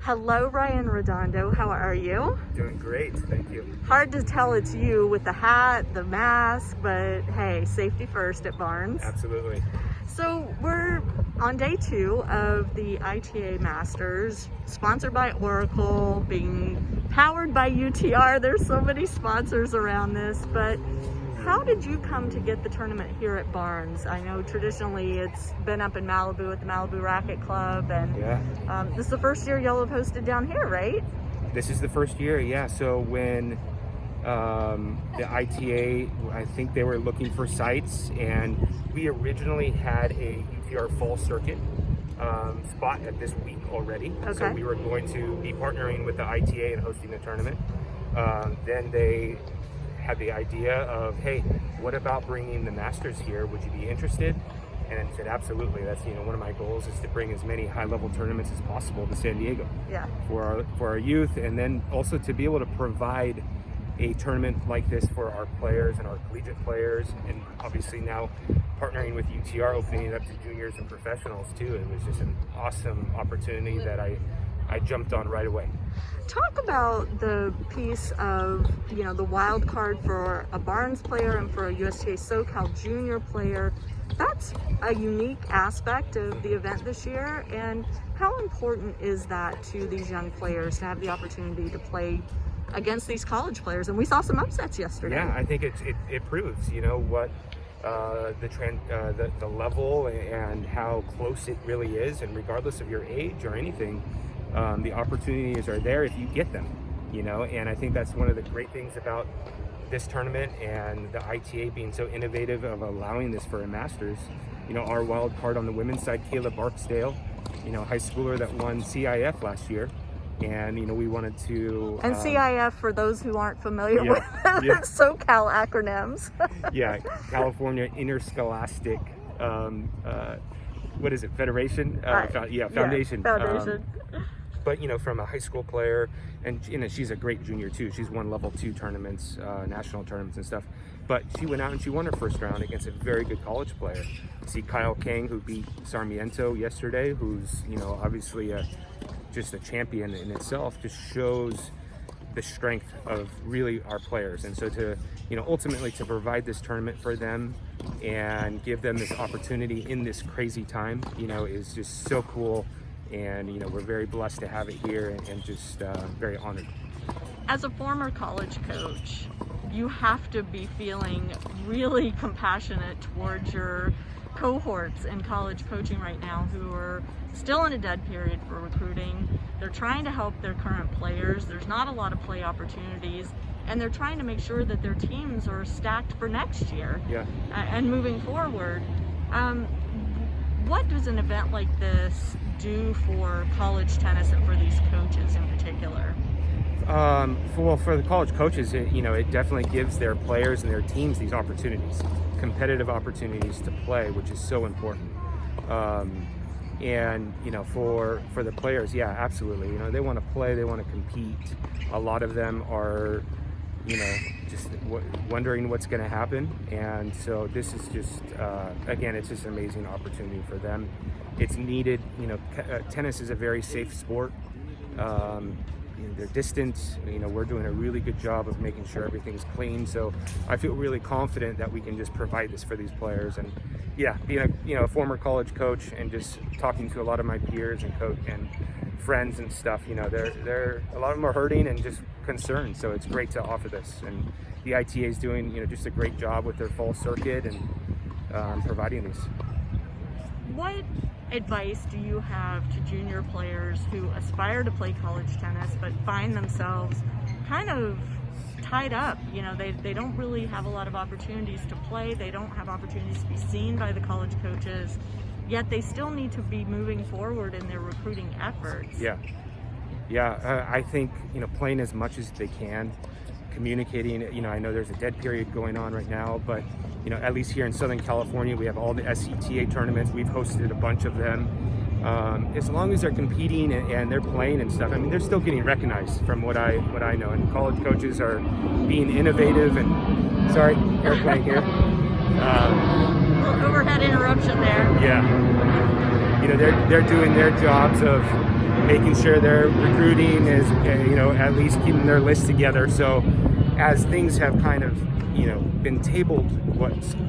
Hello, Ryan Redondo. How are you? Doing great, thank you. Hard to tell it's you with the hat, the mask, but hey, safety first at Barnes. Absolutely. So we're on day 2 of the ITA Masters, sponsored by Oracle, being powered by UTR. There's so many sponsors around this, but how did you come to get the tournament here at Barnes? I know traditionally it's been up in Malibu at the Malibu Racket Club, and this is the first year y'all have hosted down here, right? This is the first year, yeah. So when the ITA, I think they were looking for sites, and we originally had a UTR fall circuit spot at this week already. Okay. So we were going to be partnering with the ITA and hosting the tournament. Then they had the idea of, hey, what about bringing the Masters here? Would you be interested? And I said, absolutely. That's one of my goals is to bring as many high-level tournaments as possible to San Diego for our youth, and then also to be able to provide a tournament like this for our players and our collegiate players, and obviously now partnering with UTR, opening it up to juniors and professionals too. It was just an awesome opportunity that I jumped on right away. Talk about the piece of, the wild card for a Barnes player and for a USTA SoCal junior player. That's a unique aspect of the event this year, and how important is that to these young players to have the opportunity to play against these college players? And we saw some upsets yesterday. Yeah, I think it proves, what the level and how close it really is, and regardless of your age or anything, the opportunities are there if you get them, and I think that's one of the great things about this tournament and the ITA being so innovative of allowing this for a Masters. Our wild card on the women's side, Kayla Barksdale, high schooler that won CIF last year, and we wanted to and CIF, for those who aren't familiar with SoCal acronyms. California Interscholastic what is it, Federation? Foundation. Foundation. But from a high school player, and she's a great junior too. She's won level 2 tournaments, national tournaments and stuff. But she went out and she won her first round against a very good college player. See Kyle Kang, who beat Sarmiento yesterday, who's obviously just a champion in itself, just shows the strength of really our players. And so to ultimately to provide this tournament for them and give them this opportunity in this crazy time, is just so cool. And we're very blessed to have it here, and just very honored. As a former college coach, you have to be feeling really compassionate towards your cohorts in college coaching right now who are still in a dead period for recruiting. They're trying to help their current players. There's not a lot of play opportunities, and they're trying to make sure that their teams are stacked for next year and moving forward. What does an event like this do for college tennis and for these coaches in particular? For the college coaches, it definitely gives their players and their teams these opportunities, competitive opportunities to play, which is so important. And for the players, absolutely. They want to play, they want to compete. A lot of them are, just wondering what's going to happen. And so this is just, again, it's just an amazing opportunity for them. It's needed. Tennis is a very safe sport. They're distant. We're doing a really good job of making sure everything's clean. So I feel really confident that we can just provide this for these players. And being a former college coach and just talking to a lot of my peers and friends and stuff, they're a lot of them are hurting and just concerned. So it's great to offer this, and the ITA is doing just a great job with their fall circuit and providing these. What advice do you have to junior players who aspire to play college tennis but find themselves kind of tied up? They don't really have a lot of opportunities to play. They don't have opportunities to be seen by the college coaches, yet they still need to be moving forward in their recruiting efforts. I think playing as much as they can, communicating. I know there's a dead period going on right now, but at least here in Southern California, we have all the SCTA tournaments. We've hosted a bunch of them. As long as they're competing and they're playing and stuff, they're still getting recognized from what I know. And college coaches are being innovative. And sorry, airplane here. Little overhead interruption there. They're doing their jobs of making sure their recruiting is, at least keeping their list together. So as things have kind of, been tabled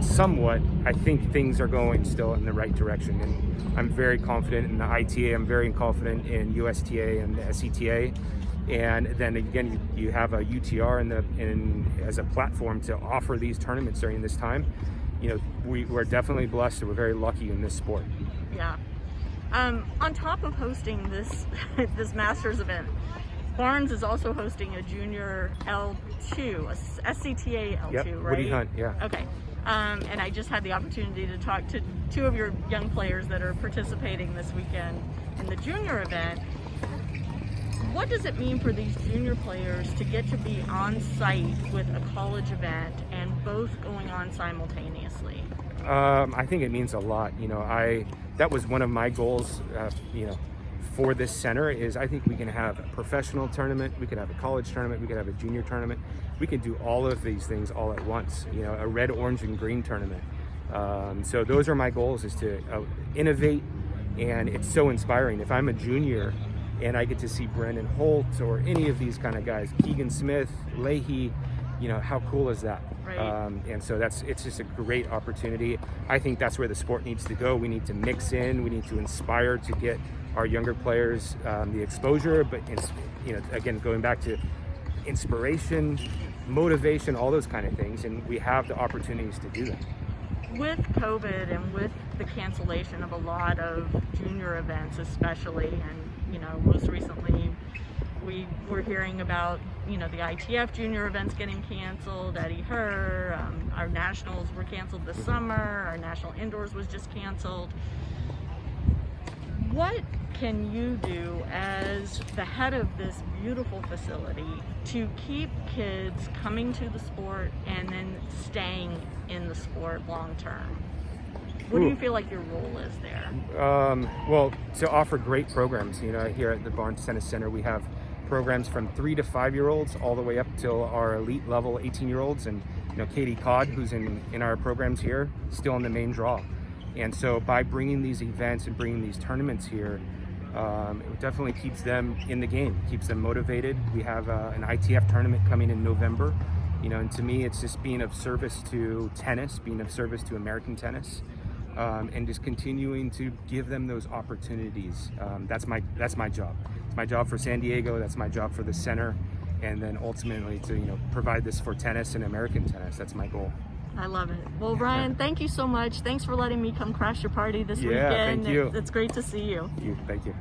somewhat, I think things are going still in the right direction. And I'm very confident in the ITA. I'm very confident in USTA and the SCTA. And then again, you have a UTR as a platform to offer these tournaments during this time. We're definitely blessed. We're very lucky in this sport. Yeah. On top of hosting this this Masters event, Barnes is also hosting a junior L2, a SCTA L2, Yep. right? Woody Hunt, yeah. Okay. And I just had the opportunity to talk to two of your young players that are participating this weekend in the junior event. What does it mean for these junior players to get to be on site with a college event and both going on simultaneously? I think it means a lot. That was one of my goals, for this center is I think we can have a professional tournament, we could have a college tournament, we could have a junior tournament. We can do all of these things all at once, a red, orange, and green tournament. So those are my goals, is to innovate, and it's so inspiring. If I'm a junior and I get to see Brendan Holt or any of these kind of guys, Keegan Smith, Leahy, how cool is that? Right. And so it's just a great opportunity. I think that's where the sport needs to go. We need to mix in, we need to inspire to get our younger players the exposure, but again, going back to inspiration, motivation, all those kind of things, and we have the opportunities to do that. With COVID and with the cancellation of a lot of junior events especially, and most recently we were hearing about the ITF junior events getting canceled, Eddie Herr, our nationals were canceled this summer, our national indoors was just canceled. What can you do as the head of this beautiful facility to keep kids coming to the sport and then staying in the sport long term? What do you feel like your role is there? Well, to offer great programs. Here at the Barnes Tennis Center, we have programs from 3 to 5-year-olds all the way up till our elite level 18-year-olds. And Katie Codd, who's in our programs here, still in the main draw. And so by bringing these events and bringing these tournaments here, it definitely keeps them in the game, keeps them motivated. We have an ITF tournament coming in November. And to me, it's just being of service to tennis, being of service to American tennis. And just continuing to give them those opportunities. That's my job. It's my job for San Diego. That's my job for the center, and then ultimately to provide this for tennis and American tennis. That's my goal. I love it. Well, Ryan, thank you so much. Thanks for letting me come crash your party this weekend. Yeah, thank you. It's great to see you. Thank you.